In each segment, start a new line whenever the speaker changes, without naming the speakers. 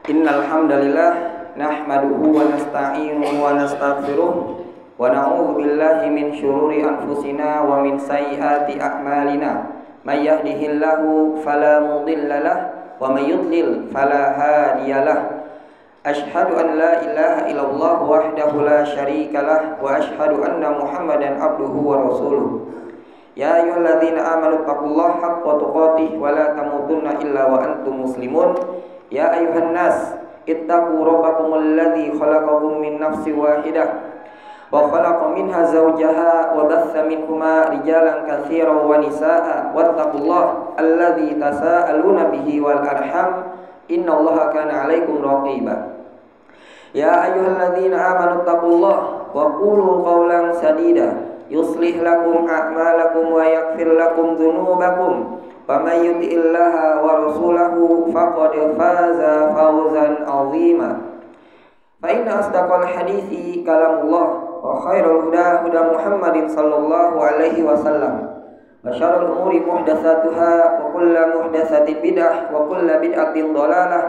Innal hamdalillah nahmaduhu wa nasta'inuhu wa nastaghfiruh wa na'udzu billahi min syururi anfusina wa min sayyiati a'malina. May yahdihillahu fala mudhillalah wa may yudlil fala hadiyalah. Asyhadu an la ilaha illallah wahdahu la syarikalah wa asyhadu anna Muhammadan abduhu wa rasuluh. Ya ayyuhalladzina amanu taqullaha haqqa tuqatih wa la tamutunna illa wa antum muslimun. Ya ayuhan nas ittaqu rabbakumul ladzi khalaqakum min nafsin wahidah wa khalaqa minha zawjaha wa batha minhuma rijalan katsiran wa nisaa'a wattaqullaha alladzi tasaaluna bihi wal arham innallaha kana 'alaikum raqiba. Ya ayyuhalladzina amanu taqullaha wa qulu qawlan sadida yuslih lakum a'malakum wa yaghfir lakum dhunubakum. Faman yuti'illaha wa rasulahu faqad faza fawzan 'azima. Fa inna asdaqal hadithi kalamullah wa khairul huda huda Muhammadin sallallahu alaihi wasallam. Wa syarrul umuri muhdatsatuha wa kullu muhdatsatin bid'ah wa kullu bid'atin dhalalah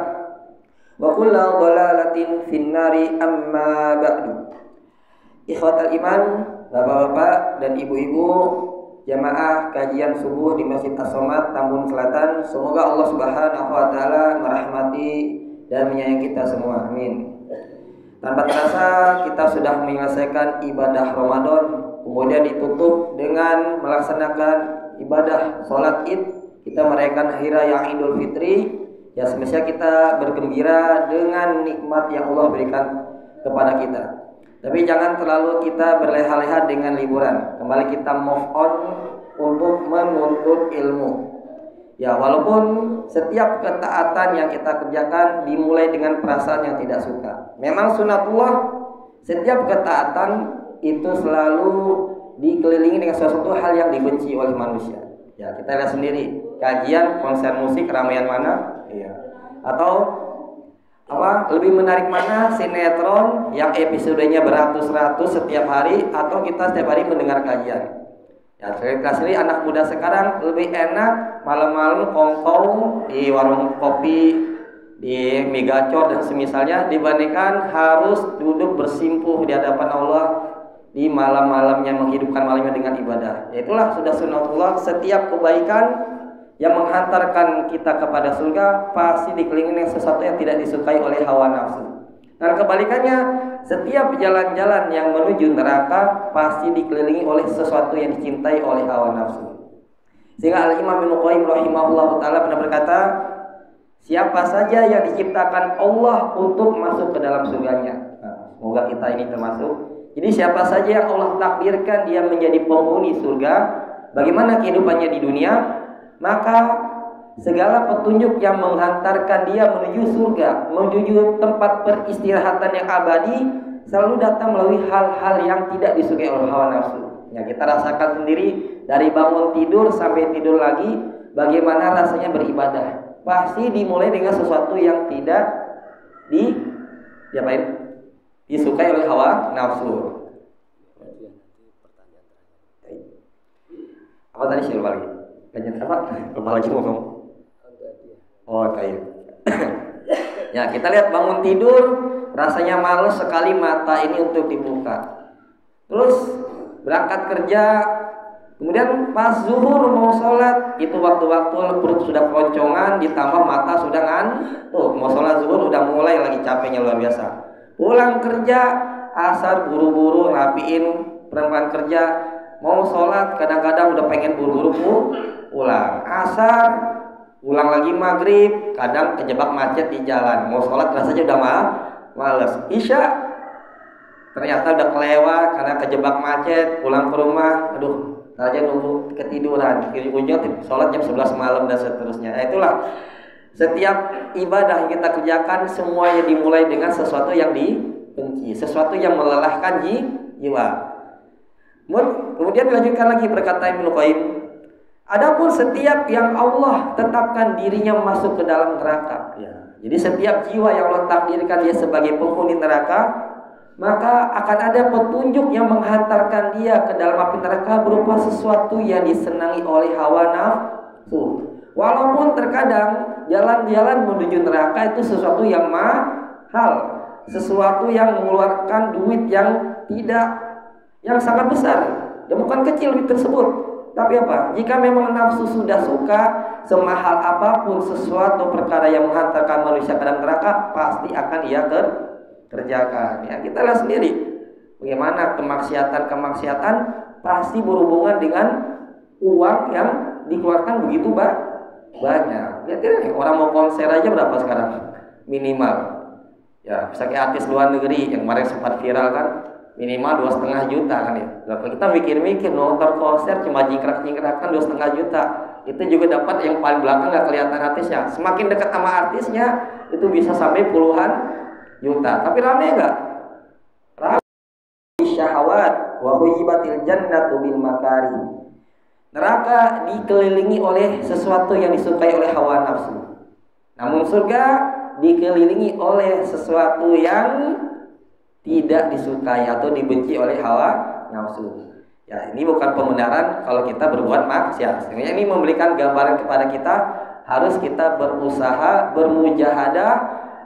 wa kullu dhalalatin finnari amma ba'du. Ikhwatal iman, bapak-bapak dan ibu-ibu jamaah kajian subuh di Masjid As-Somad Tambun Selatan, semoga Allah Subhanahu wa taala merahmati dan menyayangi kita semua. Amin. Tanpa terasa kita sudah menyelesaikan ibadah Ramadan, kemudian ditutup dengan melaksanakan ibadah sholat Id. Kita merayakan hari raya Idul Fitri. Ya, semestinya kita bergembira dengan nikmat yang Allah berikan kepada kita. Tapi jangan terlalu kita berleha-leha dengan liburan. Kembali kita move on untuk menuntut ilmu. Ya, walaupun setiap ketaatan yang kita kerjakan dimulai dengan perasaan yang tidak suka. Memang sunatullah, setiap ketaatan itu selalu dikelilingi dengan sesuatu hal yang dibenci oleh manusia. Ya, kita lihat sendiri. Kajian, konser musik, keramaian mana? Iya. Atau lebih menarik mana, sinetron yang episodenya beratus-ratus setiap hari atau kita setiap hari mendengar kajian. Ya, asli anak muda sekarang lebih enak malam-malam kongkong di warung kopi, di migacor dan semisalnya dibandingkan harus duduk bersimpuh di hadapan Allah di malam-malamnya, menghidupkan malamnya dengan ibadah. Ya, itulah sudah sunatullah. Setiap kebaikan yang menghantarkan kita kepada surga pasti dikelilingi dengan sesuatu yang tidak disukai oleh hawa nafsu. Dan kebalikannya, setiap jalan-jalan yang menuju neraka pasti dikelilingi oleh sesuatu yang dicintai oleh hawa nafsu. Sehingga Al-Imam Ibnu Qayyim rahimahullah ta'ala pernah berkata, siapa saja yang diciptakan Allah untuk masuk ke dalam surganya. Nah, semoga kita ini termasuk. Jadi siapa saja yang Allah takdirkan dia menjadi penghuni surga, bagaimana kehidupannya di dunia, maka segala petunjuk yang menghantarkan dia menuju surga, menuju tempat peristirahatan yang abadi, selalu datang melalui hal-hal yang tidak disukai oleh hawa nafsu. Ya, kita rasakan sendiri dari bangun tidur sampai tidur lagi, bagaimana rasanya beribadah. Pasti dimulai dengan sesuatu yang tidak disukai oleh hawa nafsu. Apa tadi sih lupa lagi? Kajian apa? Lupa lagi mau kamu? Oh, kayak. Ya, kita lihat bangun tidur rasanya males sekali mata ini untuk dibuka. Terus berangkat kerja, kemudian pas zuhur mau sholat, itu waktu-waktu perut sudah keroncongan, ditambah mata sudah ngantuk. Mau sholat zuhur udah mulai lagi capeknya luar biasa. Pulang kerja, asar buru-buru rapiin perempuan kerja, mau sholat kadang-kadang udah pengen buru-buru pulang. Asar pulang lagi maghrib, kadang kejebak macet di jalan. Mau sholat rasanya udah males. Isya ternyata udah kelewat karena kejebak macet. Pulang ke rumah, aduh, aja nunggu ketiduran. Ujungnya sholat jam 11 malam dan seterusnya. Nah, itulah setiap ibadah yang kita kerjakan semuanya dimulai dengan sesuatu yang dibenci, sesuatu yang melelahkan jiwa. Kemudian dilanjutkan lagi berkata Ibnu Qayyim, adapun setiap yang Allah tetapkan dirinya masuk ke dalam neraka. Ya. Jadi setiap jiwa yang Allah takdirkan dia sebagai penghuni neraka, maka akan ada petunjuk yang menghantarkan dia ke dalam api neraka berupa sesuatu yang disenangi oleh hawa nafsu. Walaupun terkadang jalan-jalan menuju neraka itu sesuatu yang mahal, sesuatu yang mengeluarkan duit yang sangat besar, dan bukan kecil duit tersebut. Tapi apa? Jika memang nafsu sudah suka, semahal apapun sesuatu perkara yang menghantarkan manusia ke dalam neraka, pasti akan ia kerjakan. Ya, kita lihat sendiri bagaimana kemaksiatan pasti berhubungan dengan uang yang dikeluarkan begitu banyak. Lihat ini, orang mau konser aja berapa sekarang minimal. Ya, misalnya artis luar negeri yang kemarin sempat viral kan, minimal 2,5 juta kan ya. Kalau kita mikir-mikir nonton konser cuma jingkrak-jingkrakan 2,5 juta, itu juga dapat yang paling belakang nggak kelihatan artisnya. Semakin dekat sama artisnya itu bisa sampai puluhan juta. Tapi rame nggak? Rame. Syahwat wa hujibatil jannatu bil makari. Neraka dikelilingi oleh sesuatu yang disukai oleh hawa nafsu. Namun surga dikelilingi oleh sesuatu yang tidak disukai atau dibenci oleh hawa nafsu. Ya, ini bukan pembenaran kalau kita berbuat maksiat. Sebenarnya ini memberikan gambaran kepada kita, harus kita berusaha, bermujahadah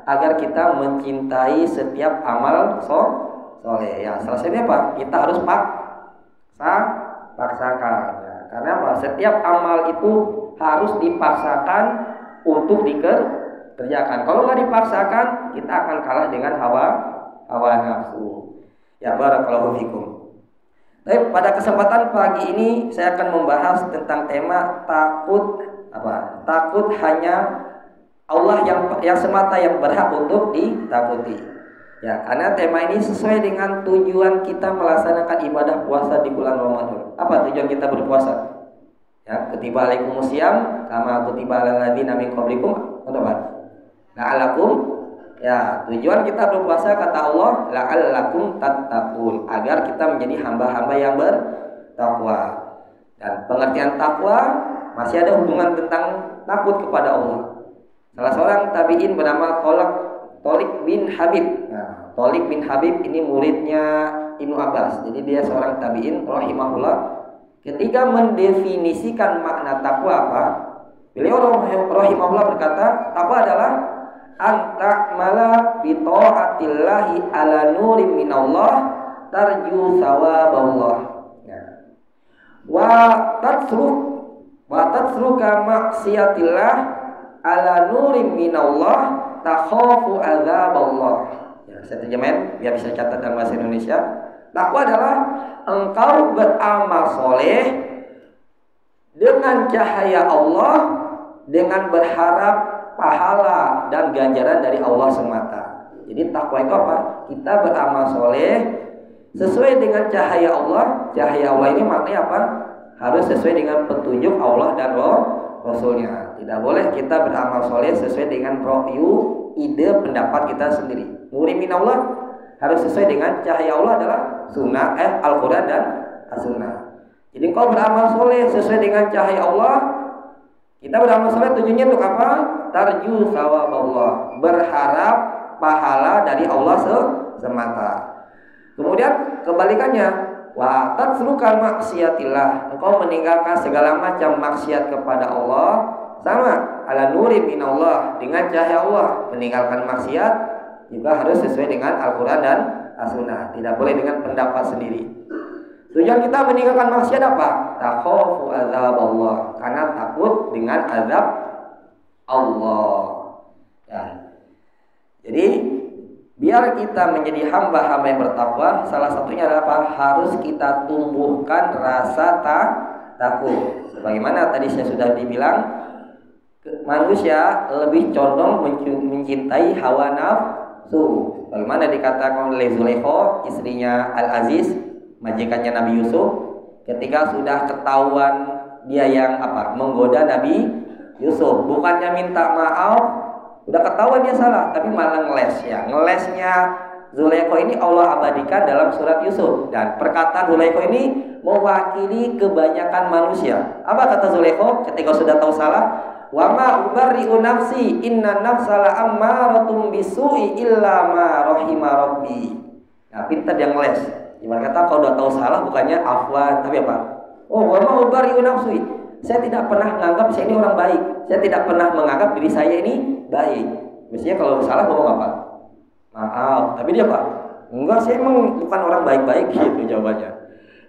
agar kita mencintai setiap amal soleh. Ya, salah satunya apa? Kita harus paksakan. Ya, karena apa? Setiap amal itu harus dipaksakan untuk dikerjakan. Kalau nggak dipaksakan, kita akan kalah dengan hawa nafsu. Ya, barakallahu fikum. Baik, pada kesempatan pagi ini saya akan membahas tentang tema takut apa? Takut hanya Allah yang semata yang berhak untuk ditakuti. Ya, karena tema ini sesuai dengan tujuan kita melaksanakan ibadah puasa di bulan Ramadan. Apa tujuan kita berpuasa? Ya, kutiba alaikumusiyam kama kutiba alal ladzina min qablikum. La'allakum. Ya, tujuan kita berpuasa kata Allah la'allakum tattaqun, agar kita menjadi hamba-hamba yang bertakwa. Dan pengertian takwa masih ada hubungan tentang takut kepada Allah. Salah seorang tabi'in bernama Thalik bin Habib. Nah, Thalik bin Habib ini muridnya Ibnu Abbas. Jadi dia seorang tabi'in rahimahullah. Ketika mendefinisikan makna takwa apa? Beliau rahimahullah berkata, takwa adalah antakmala bi taatillahi ala nurim minallah tarju sawaballah. Ya. Wa tatsruka maksiatillah ala nurim minallah takhafu azaballah. Ya, saya terjemahin biar bisa catat dalam bahasa Indonesia. Takwa adalah engkau beramal soleh dengan cahaya Allah, dengan berharap pahala dan ganjaran dari Allah semata. Jadi takwa itu apa? Kita beramal soleh sesuai dengan cahaya Allah. Cahaya Allah ini maknanya apa? Harus sesuai dengan petunjuk Allah dan Rasulnya. Tidak boleh kita beramal soleh sesuai dengan ide pendapat kita sendiri. Nurimin Allah harus sesuai dengan cahaya Allah adalah sunnah Al-Quran dan As-Sunnah. Jadi kau beramal soleh sesuai dengan cahaya Allah. Kita beramal soleh tujuannya untuk apa? Tarju sawaballah, berharap pahala dari Allah semata. Kemudian kebalikannya, wa tatsruka maksiatillah, engkau meninggalkan segala macam maksiat kepada Allah, sama ala nuri minallah, dengan cahaya Allah. Meninggalkan maksiat juga harus sesuai dengan Al-Quran dan As-Sunnah, tidak boleh dengan pendapat sendiri. Tujuan kita meninggalkan maksiat apa? Takhafu azab Allah, karena takut dengan azab Allah. Ya. Jadi biar kita menjadi hamba-hamba yang bertakwa, salah satunya adalah apa? Harus kita tumbuhkan rasa takut. Sebagaimana tadi saya sudah dibilang, manusia lebih condong mencintai hawa nafsu. Bagaimana dikatakan oleh Zulaikha, istrinya Al-Aziz, majikannya Nabi Yusuf, ketika sudah ketahuan dia yang menggoda Nabi Yusuf, bukannya minta maaf, udah ketahuan dia salah, tapi malah ngeles. Ya, ngelesnya Zulaikha ini Allah abadikan dalam surat Yusuf, dan perkataan Zulaikha ini mewakili kebanyakan manusia. Apa kata Zulaikha ketika sudah tahu salah? Wa ma ubarri'u nafsi inna nafsa la'ammaratun bisu'i illa ma rahima rabbi. Nah, pintar dia ngeles. Gimana kata kalau udah tahu salah bukannya afwan, tapi apa? Oh, wa ma ubarri'u nafsi. Saya tidak pernah menganggap saya ini orang baik. Saya tidak pernah menganggap diri saya ini baik. Mestinya kalau salah ngomong apa? Maaf. Tapi dia apa? Enggak, saya emang bukan orang baik-baik gitu jawabannya.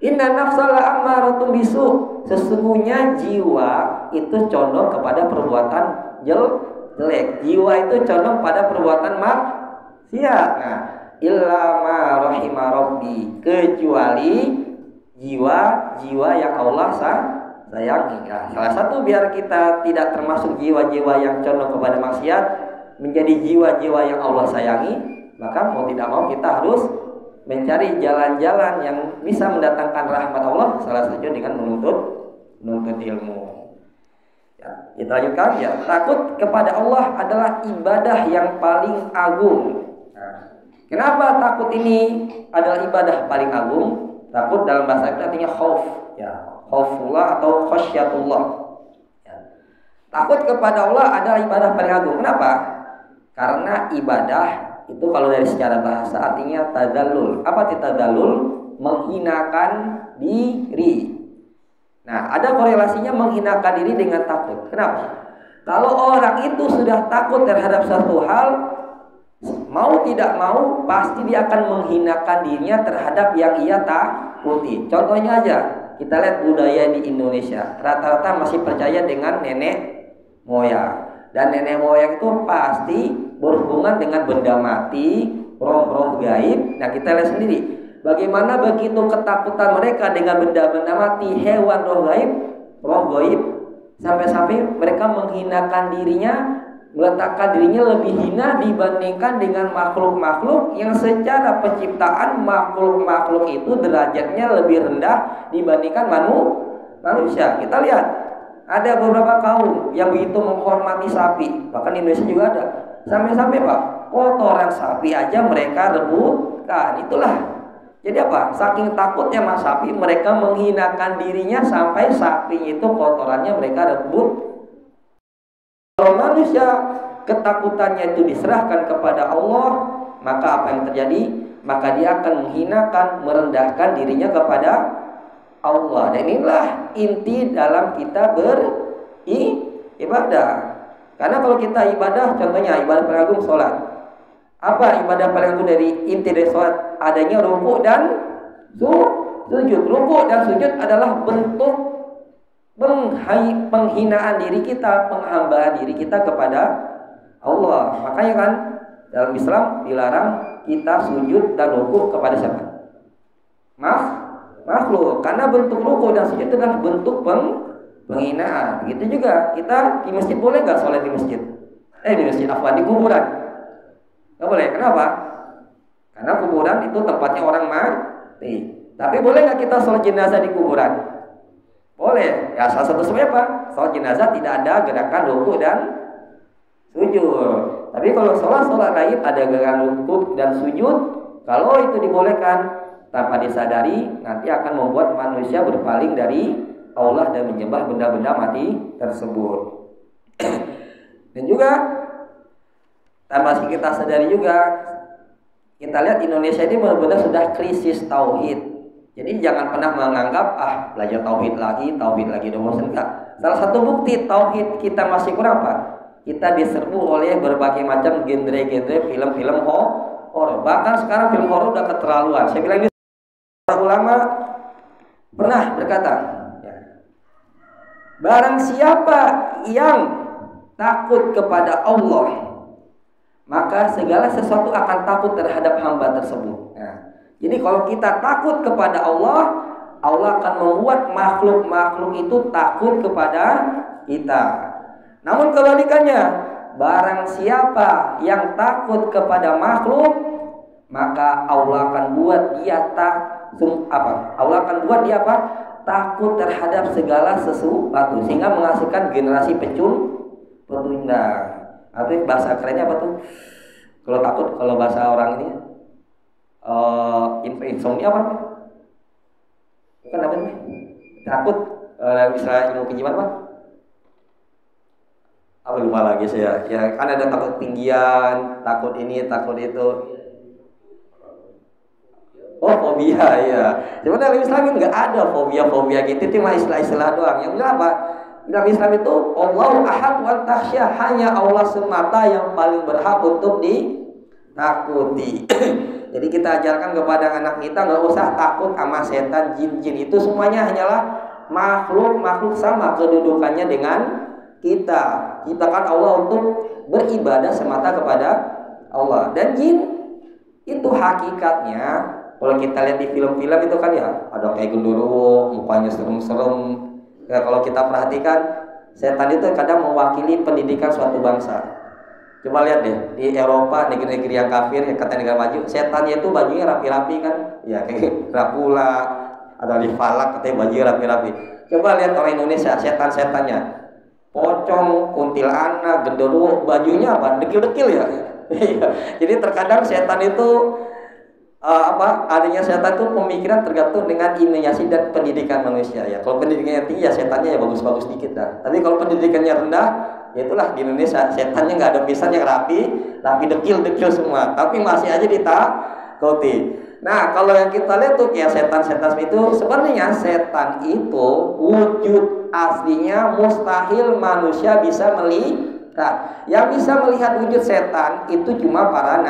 Inna nafsala ammaratun bisu. Sesungguhnya jiwa itu condong kepada perbuatan jelek. Jiwa itu condong pada perbuatan maksiat. Nah, illa ma rahima rabbi, kecuali jiwa-jiwa yang Allah sayangi. Nah, salah satu biar kita tidak termasuk jiwa-jiwa yang condong kepada maksiat, menjadi jiwa-jiwa yang Allah sayangi, maka mau tidak mau kita harus mencari jalan-jalan yang bisa mendatangkan rahmat Allah, salah satunya dengan menuntut ilmu. Ya, kita lanjutkan ya. Takut kepada Allah adalah ibadah yang paling agung. Nah, kenapa takut ini adalah ibadah paling agung? Takut dalam bahasa Arab artinya khauf, ya, khaufullah atau khasyatullah. Ya. Takut kepada Allah adalah ibadah paling agung. Kenapa? Karena ibadah itu kalau dari secara bahasa artinya tadzallul. Apa itu tadzallul? Menghinakan diri. Nah, ada korelasinya menghinakan diri dengan takut. Kenapa? Kalau orang itu sudah takut terhadap suatu hal, mau tidak mau pasti dia akan menghinakan dirinya terhadap yang ia takuti. Contohnya aja, kita lihat budaya di Indonesia. Rata-rata masih percaya dengan nenek moyang. Dan nenek moyang itu pasti berhubungan dengan benda mati, roh-roh gaib. Nah, kita lihat sendiri bagaimana begitu ketakutan mereka dengan benda-benda mati, hewan roh gaib, sampai-sampai mereka menghinakan dirinya, meletakkan dirinya lebih hina dibandingkan dengan makhluk-makhluk yang secara penciptaan makhluk-makhluk itu derajatnya lebih rendah dibandingkan manusia. Kita lihat ada beberapa kaum yang begitu menghormati sapi, bahkan di Indonesia juga ada. Sampai-sampai Pak, kotoran sapi aja mereka rebutkan. Itulah. Jadi apa? Saking takutnya sama sapi, mereka menghinakan dirinya sampai sapi itu kotorannya mereka rebut. Kalau manusia ketakutannya itu diserahkan kepada Allah, maka apa yang terjadi? Maka dia akan menghinakan, merendahkan dirinya kepada Allah. Dan inilah inti dalam kita beribadah. Karena kalau kita ibadah, contohnya ibadah paling agung sholat. Apa ibadah paling agung dari inti dari sholat? Adanya rukuk dan sujud. Rukuk dan sujud adalah bentuk penghinaan diri kita, penghambaan diri kita kepada Allah. Makanya kan dalam Islam dilarang kita sujud dan rukuk kepada siapa? Makhluk. Karena bentuk rukuk dan sujud itu adalah bentuk penghinaan. Begitu juga kita di masjid boleh nggak sholat di masjid? Di masjid apa? Di kuburan? Nggak boleh. Kenapa? Karena kuburan itu tempatnya orang mati. Tapi boleh nggak kita sholat jenazah di kuburan? Boleh. Ya salah satu sebabnya apa? Sholat jenazah tidak ada gerakan rukuk dan sujud. Tapi kalau sholat lain ada gerakan rukuk dan sujud, kalau itu dibolehkan tanpa disadari, nanti akan membuat manusia berpaling dari Allah dan menyembah benda-benda mati tersebut. Dan juga tanpa kita sadari juga, kita lihat Indonesia ini benar-benar sudah krisis tauhid. Jadi jangan pernah menganggap belajar tauhid lagi udah bosan. Enggak. Salah satu bukti tauhid kita masih kurang apa? Kita diserbu oleh berbagai macam genre-genre film-film horor. Bahkan sekarang film horor udah keterlaluan. Saya bilang ini ulama pernah berkata, barang siapa yang takut kepada Allah, maka segala sesuatu akan takut terhadap hamba tersebut. Nah, jadi kalau kita takut kepada Allah, Allah akan membuat makhluk-makhluk itu takut kepada kita. Namun kebalikannya, barang siapa yang takut kepada makhluk, maka Allah akan buat dia Allah akan buat dia takut terhadap segala sesuatu, sehingga menghasilkan generasi pecundang. Atau bahasa kerennya apa tuh? Kalau takut, kalau bahasa orang ini insomnia apa? Bukan apa nih? Takut misalnya ilmu kejiwaan apa? Apa lupa lagi saya. Ya kan ada takut ketinggian, takut ini, takut itu. Oh, fobia ya. Sebenarnya dalam Islam nggak ada fobia gitu, cuma istilah-istilah doang. Yang benar apa? Dalam Islam itu Allahu ahad wa takhsya, hanya Allah semata yang paling berhak untuk ditakuti. Jadi kita ajarkan kepada anak kita nggak usah takut sama setan, jin-jin, itu semuanya hanyalah makhluk sama kedudukannya dengan kita. Kita kan Allah untuk beribadah semata kepada Allah. Dan jin itu hakikatnya, kalau kita lihat di film-film itu kan ya, ada kayak genderuwo, mukanya serem-serem. Ya, kalau kita perhatikan, setan itu kadang mewakili pendidikan suatu bangsa. Coba lihat deh, di Eropa, negeri-negeri yang kafir, yang kata negara maju, setannya itu bajunya rapi-rapi kan, ya kayak Dracula, ada di Falak katanya bajunya rapi-rapi. Coba lihat orang Indonesia, setan-setannya, pocong, kuntilanak, genderuwo, bajunya apa? Dekil-dekil ya. Jadi terkadang setan itu adanya setan itu pemikiran tergantung dengan imajinasi dan pendidikan manusia ya. Kalau pendidikannya tinggi ya setannya ya bagus-bagus dikit dah. Tapi kalau pendidikannya rendah, ya itulah di Indonesia setannya nggak ada pisan yang rapi dekil semua, tapi masih aja ditakuti. Nah, kalau yang kita lihat tuh ya setan-setan itu sebenarnya setan itu wujud aslinya mustahil manusia bisa melihat. Yang bisa melihat wujud setan itu cuma para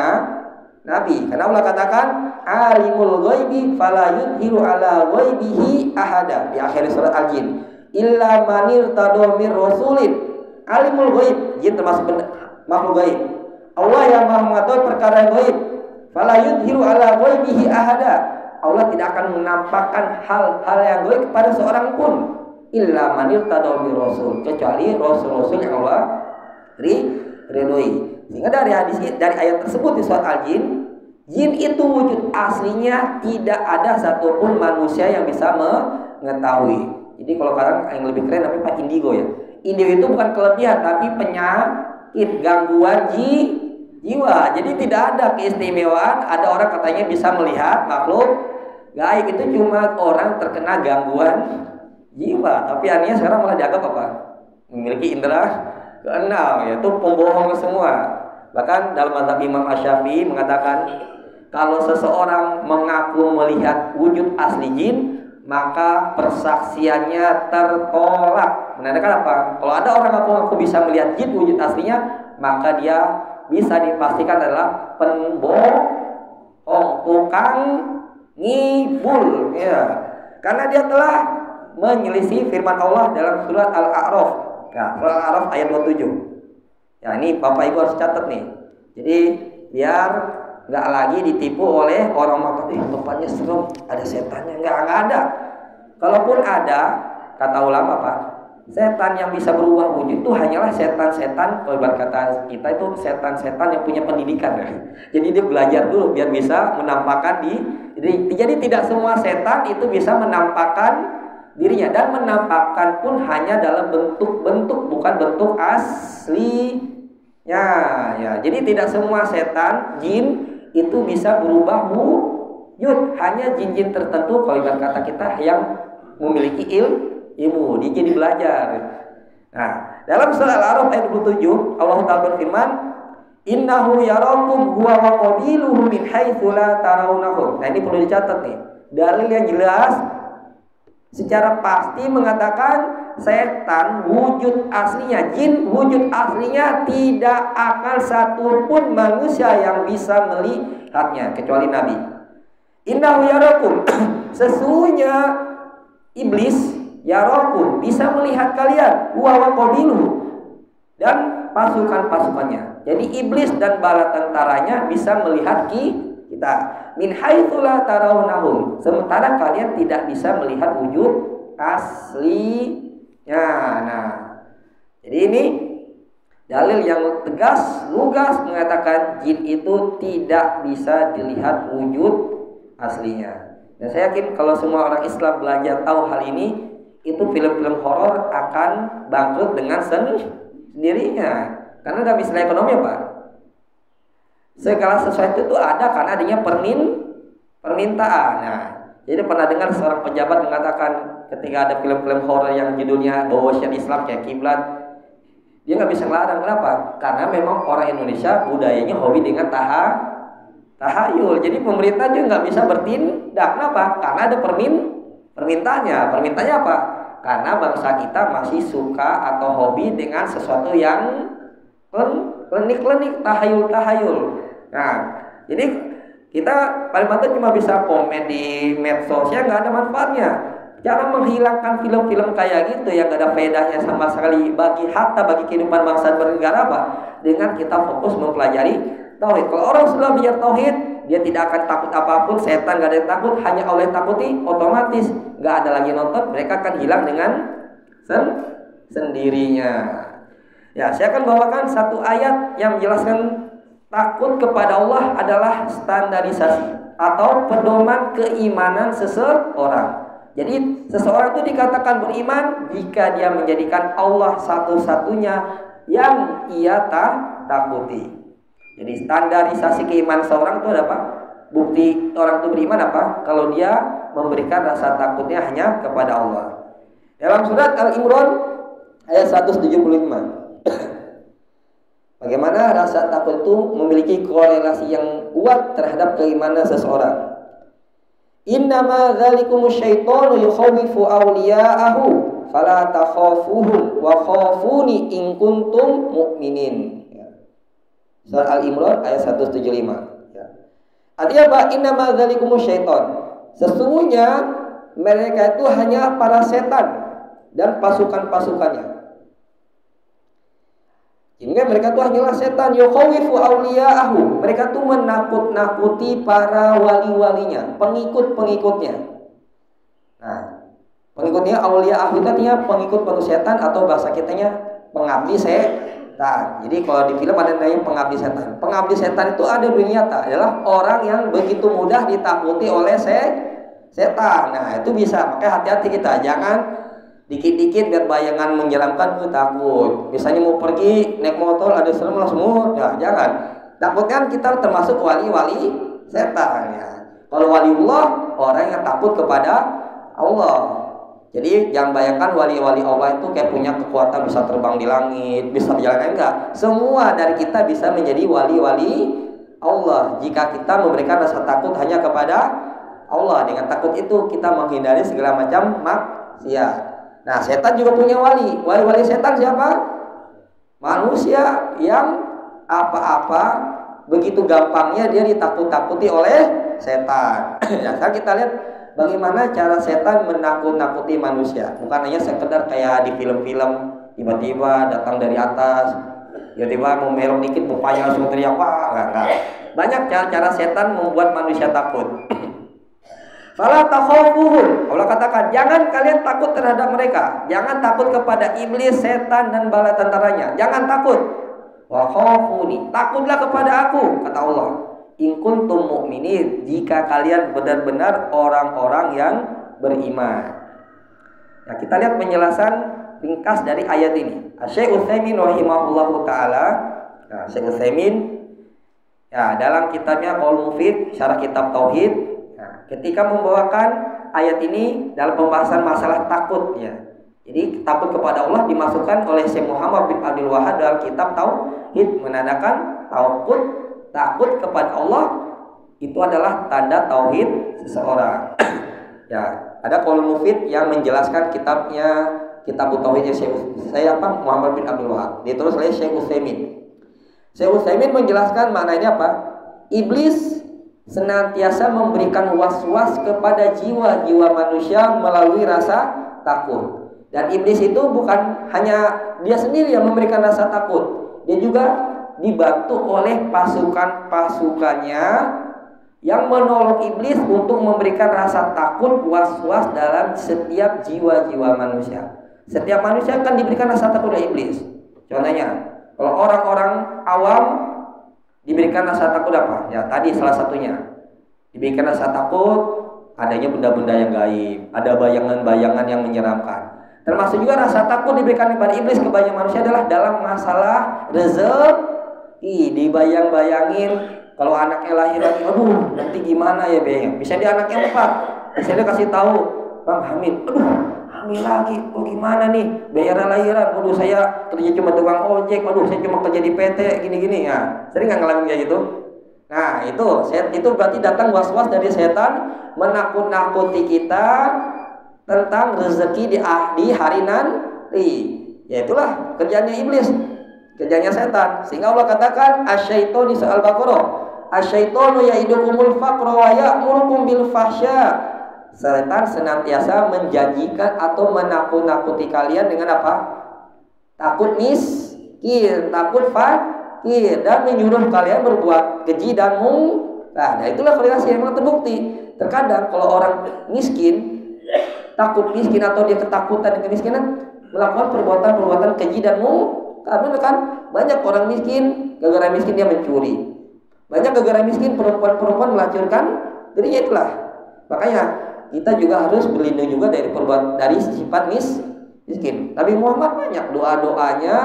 Nabi, karena Allah katakan alimul ghaibi fala yudhiru ala ghaibihi ahada di akhir surat Al-Jin illa manir tadomir rasulin. Alimul ghaib, jin termasuk makhluk gaib. Allah yang maha mengetahui perkara gaib. Fala yudhiru ala ghaibihi ahada. Allah tidak akan menampakkan hal-hal yang gaib kepada seorang pun illa manir tadomir rasul, kecuali rasul-rasul yang Allah ridhoi. Sehingga dari ayat tersebut di surat Al-Jin, jin itu wujud aslinya tidak ada satupun manusia yang bisa mengetahui. Jadi kalau sekarang yang lebih keren namanya Pak Indigo ya. Indigo itu bukan kelebihan tapi penyakit, gangguan jiwa. Jadi tidak ada keistimewaan. Ada orang katanya bisa melihat makhluk gaib, itu cuma orang terkena gangguan jiwa. Tapi anehnya sekarang malah dianggap apa? Memiliki indera keenam, yaitu pembohong semua. Bahkan dalam mazhab Imam Asy-Syafi'i mengatakan kalau seseorang mengaku melihat wujud asli jin, maka persaksiannya tertolak. Menandakan apa? Kalau ada orang ngaku bisa melihat jin wujud aslinya, maka dia bisa dipastikan adalah pembohong, tukang ngibul ya. Karena dia telah menyelisih firman Allah dalam surat Al-A'raf. Nah, surat Al-A'raf ayat 27. Ya, ini Bapak Ibu harus catat nih. Jadi biar nggak lagi ditipu oleh orang mengatakan tempatnya serem, ada setannya. Nggak ada. Kalaupun ada, kata ulama Pak, setan yang bisa berubah wujud itu hanyalah setan-setan, kalau kata kita itu setan-setan yang punya pendidikan. Jadi dia belajar dulu biar bisa menampakkan jadi tidak semua setan itu bisa menampakkan dirinya, dan menampakkan pun hanya dalam bentuk-bentuk, bukan bentuk aslinya ya. Jadi tidak semua setan jin itu bisa berubah wujud, hanya jin-jin tertentu kalau kata kita yang memiliki ilmu dia jadi belajar. Nah, dalam surah Al-A'raf ayat 27 Allah Ta'ala berfirman, innahu yarakum huwa wa qabiluhu min haitsu la tarawnahum. Nah, ini perlu dicatat nih. Dalil yang jelas secara pasti mengatakan setan wujud aslinya, jin wujud aslinya tidak akan satupun manusia yang bisa melihatnya kecuali Nabi. Innahu yarakum, sesungguhnya iblis yarakum bisa melihat kalian, wa qabiluhu, dan pasukan-pasukannya. Jadi iblis dan bala tentaranya bisa melihat kita. Min haitsu la tarawnahum, sementara kalian tidak bisa melihat wujud aslinya. Nah, jadi ini dalil yang tegas, lugas mengatakan jin itu tidak bisa dilihat wujud aslinya. Dan saya yakin kalau semua orang Islam belajar tahu hal ini, itu film-film horor akan bangkrut dengan sendirinya. Karena dalam istilah ekonomi Pak, segala sesuatu itu ada karena adanya permintaan. Nah, jadi pernah dengar seorang pejabat mengatakan ketika ada film-film horor yang judulnya bawa syariat Islam kayak Kiblat, dia nggak bisa ngelarang. Kenapa? Karena memang orang Indonesia budayanya hobi dengan tahayul. Jadi pemerintah juga nggak bisa bertindak. Kenapa? Karena ada permintaannya. Permintaannya apa? Karena bangsa kita masih suka atau hobi dengan sesuatu yang klenik-klenik, tahayul-tahayul. Nah, jadi kita paling banter cuma bisa komen di medsosnya, nggak ada manfaatnya. Cara menghilangkan film-film kayak gitu yang gak ada faedahnya sama sekali bagi kehidupan bangsa dan negara apa? Dengan kita fokus mempelajari tauhid. Kalau orang sudah belajar tauhid, dia tidak akan takut apapun, setan gak ada yang takut, hanya Allah yang takuti, otomatis gak ada lagi nonton, mereka akan hilang dengan sendirinya. Ya, saya akan bawakan satu ayat yang menjelaskan takut kepada Allah adalah standarisasi atau pedoman keimanan seseorang. Jadi seseorang itu dikatakan beriman jika dia menjadikan Allah satu-satunya yang ia takuti. Jadi standarisasi keimanan seorang itu ada apa? Bukti orang itu beriman apa? Kalau dia memberikan rasa takutnya hanya kepada Allah. Dalam surat Al-Imran ayat 175. Bagaimana rasa takut itu memiliki korelasi yang kuat terhadap keimanan seseorang. Innama dzalikumus syaitanu yukhawifu awliya'ahu fala takhafuhum wa khafuni in kuntum mu'minin. Surah Al-Imran ayat 175. Artinya apa? Innama dzalikumus syaitan. Sesungguhnya mereka itu hanya para setan dan pasukan-pasukannya. Sehingga mereka itu hanyalah setan, yukhawifu awliya'ahu. Mereka itu menakut-nakuti para wali-walinya, pengikut-pengikutnya. Nah, pengikutnya awliya'ahu itu artinya pengikut setan atau bahasa kitanya pengabdi setan. Jadi kalau di film ada namanya pengabdi setan. Pengabdi setan itu ada dunia nyata, adalah orang yang begitu mudah ditakuti oleh setan. Nah, itu bisa. Makanya hati-hati kita, jangan dikit-dikit lihat bayangan menyeramkan tuh takut. Misalnya mau pergi naik motor ada serem langsung ya jangan. Takut kan kita termasuk wali-wali setan ya. Kalau waliullah orang yang takut kepada Allah. Jadi jangan bayangkan wali-wali Allah itu kayak punya kekuatan bisa terbang di langit, bisa berjalan, enggak. Semua dari kita bisa menjadi wali-wali Allah jika kita memberikan rasa takut hanya kepada Allah. Dengan takut itu kita menghindari segala macam maksiat. Nah, setan juga punya wali. Wali-wali setan siapa? Manusia yang apa-apa begitu gampangnya dia ditakut-takuti oleh setan. Ya, sekarang kita lihat bagaimana cara setan menakut-nakuti manusia. Bukan hanya sekedar kayak di film-film tiba-tiba datang dari atas, tiba-tiba mau melok dikit bapaknya langsung teriak, wah, enggak. Banyak cara-cara setan membuat manusia takut. Fala takhafuhum. Allah katakan, jangan kalian takut terhadap mereka. Jangan takut kepada iblis, setan dan bala tentaranya. Jangan takut. Wa khafuni. Takutlah kepada aku, kata Allah. In kuntum mu'minin, jika kalian benar-benar orang-orang yang beriman. Nah, kita lihat penjelasan ringkas dari ayat ini. Syekh Utsaimin rahimahullahu taala. Nah, Syekh Utsaimin ya dalam kitabnya Qaul Mufid, syarah kitab tauhid, ketika membawakan ayat ini dalam pembahasan masalah takut ya. Jadi takut kepada Allah dimasukkan oleh Syekh Muhammad bin Abdul Wahhab dalam kitab Tauhid, menandakan takut kepada Allah itu adalah tanda tauhid seseorang. Ya, ada Qaul Mufid yang menjelaskan kitabnya Kitab Tauhidnya Muhammad bin Abdul Wahhab. Ditulis oleh Syekh Utsaimin. Syekh Utsaimin menjelaskan maknanya apa? Iblis senantiasa memberikan was-was kepada jiwa-jiwa manusia melalui rasa takut. Dan iblis itu bukan hanya dia sendiri yang memberikan rasa takut, dia juga dibantu oleh pasukan-pasukannya yang menolong iblis untuk memberikan rasa takut, was-was dalam setiap jiwa-jiwa manusia. Setiap manusia akan diberikan rasa takut oleh iblis. Contohnya, kalau orang-orang awam diberikan rasa takut apa? Ya tadi salah satunya diberikan rasa takut adanya benda-benda yang gaib, ada bayangan-bayangan yang menyeramkan. Termasuk juga rasa takut diberikan kepada iblis kepada manusia adalah dalam masalah rezeki. Dibayang-bayangin kalau anaknya lahir lagi, aduh nanti gimana ya bayang? Bisa dia anaknya 4, bisa dia kasih tahu, Bang Hamid, aduh hamil lagi, oh gimana nih bayaran lahiran, aduh saya kerja cuma tukang ojek, aduh saya cuma kerja di PT gini-gini ya. Sering nggak ngalamin kayak gitu? Nah itu berarti datang was-was dari setan menakut-nakuti kita tentang rezeki di hari nanti. Ya itulah kerjanya iblis, kerjanya setan. Sehingga Allah katakan asyaitonu di Al-Baqarah, asyaitonu ya'idukumul faqra wa ya'murukum bil fahsya. Setan senantiasa menjanjikan atau menakut-nakuti kalian dengan apa? Takut miskin, takut fakir, dan menyuruh kalian berbuat keji dan mungkar. Nah, itulah korelasi yang terbukti. Terkadang kalau orang miskin, takut miskin atau dia ketakutan dengan kemiskinan, melakukan perbuatan-perbuatan keji dan mungkar. Karena kan banyak orang miskin, gara-gara miskin dia mencuri. Banyak gara-gara miskin perempuan-perempuan melacurkan dirinya. Itulah makanya kita juga harus berlindung juga dari sifat miskin. Nabi Muhammad banyak doa-doanya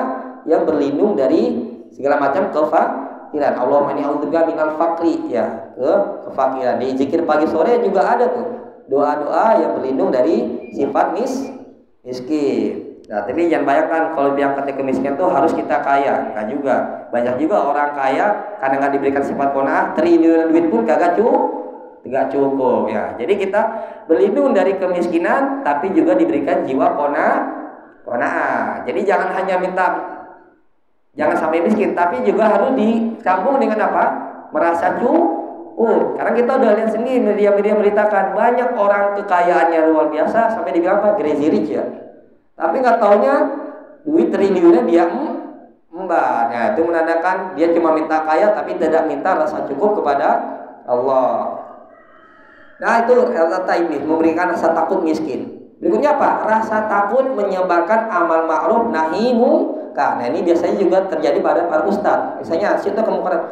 yang berlindung dari segala macam kefakiran. Allahumma inni a'udzubika minal faqri, ya, kefakiran. Di zikir pagi sore juga ada tuh doa-doa yang berlindung dari sifat miskin. Nah, tapi jangan bayangkan kalau bilang ketika kemiskinan tuh harus kita kaya. Enggak juga. Banyak juga orang kaya karena nggak diberikan sifat qanaah, triliunan duit pun kagak cukup ya. Jadi kita berlindung dari kemiskinan tapi juga diberikan jiwa qanaah. Jadi jangan hanya jangan sampai miskin, tapi juga harus disambung dengan apa? Merasa cukup. Karena kita udah lihat sendiri, media-media beritakan banyak orang kekayaannya luar biasa sampai dibilang apa? Crazy rich ya. Tapi nggak taunya duit triliunnya dia embar. Ya, itu menandakan dia cuma minta kaya tapi tidak minta rasa cukup kepada Allah. Nah, itu rata iblis, memberikan rasa takut miskin. Berikutnya apa? Rasa takut menyebarkan amal ma'ruf nahi munkar. Nah, ini biasanya juga terjadi pada para ustadz. Misalnya situ kemungkinan,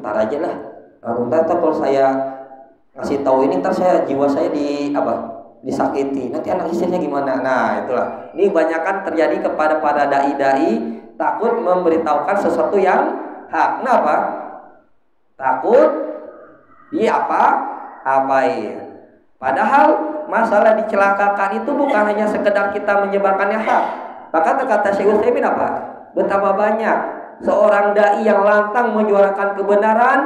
ntar aja lah. Ntar kalau saya ngasih tahu ini, ntar jiwa saya disakiti. Nanti anak istrinya gimana? Nah, itulah. Ini kebanyakan terjadi kepada para dai-dai, takut memberitahukan sesuatu yang hak. Kenapa? Takut apain. Padahal masalah dicelakakan itu bukan hanya sekedar kita menyebarkannya hak. Bahkan kata Syekh Utsaimin apa? Betapa banyak seorang dai yang lantang menyuarakan kebenaran,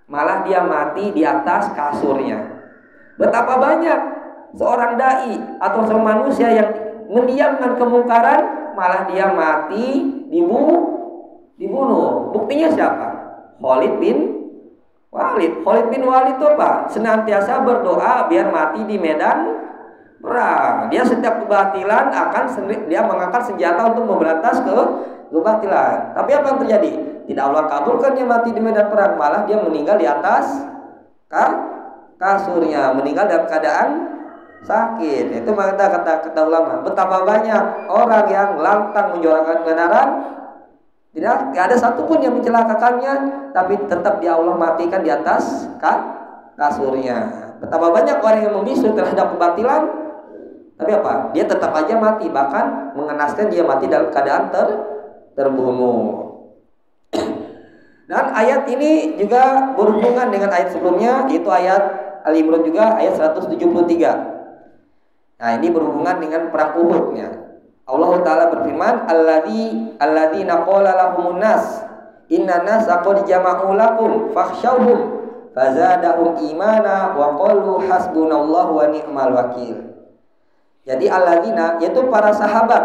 malah dia mati di atas kasurnya. Betapa banyak seorang dai atau seorang manusia yang mendiamkan kemungkaran, malah dia mati dibunuh. Buktinya siapa? Khalid bin Walid itu apa? Senantiasa berdoa biar mati di medan perang. Dia setiap kebatilan dia mengangkat senjata untuk memberantas kebatilan. Tapi apa yang terjadi? Tidak Allah kabulkan dia mati di medan perang, malah dia meninggal di atas kasurnya, meninggal dalam keadaan sakit. Itu kata ulama. Betapa banyak orang yang lantang menyuarakan kebenaran, tidak ada satupun yang mencelakakannya, tapi tetap dia Allah matikan di atas kasurnya. Betapa banyak orang yang membisu terhadap kebatilan, tapi apa? Dia tetap aja mati, bahkan mengenaskan dia mati dalam keadaan terbunuh. Dan ayat ini juga berhubungan dengan ayat sebelumnya, yaitu ayat Al-Imran juga ayat 173. Nah, ini berhubungan dengan perang Uhud-nya. Allah Ta'ala berfirman, alladzina qala lahumun nas inna nasa qad jama'u lakum fakhshawhum fazadahum imana wa qalu hasbunallahu wa ni'mal wakil. Jadi alladzina, yaitu para sahabat,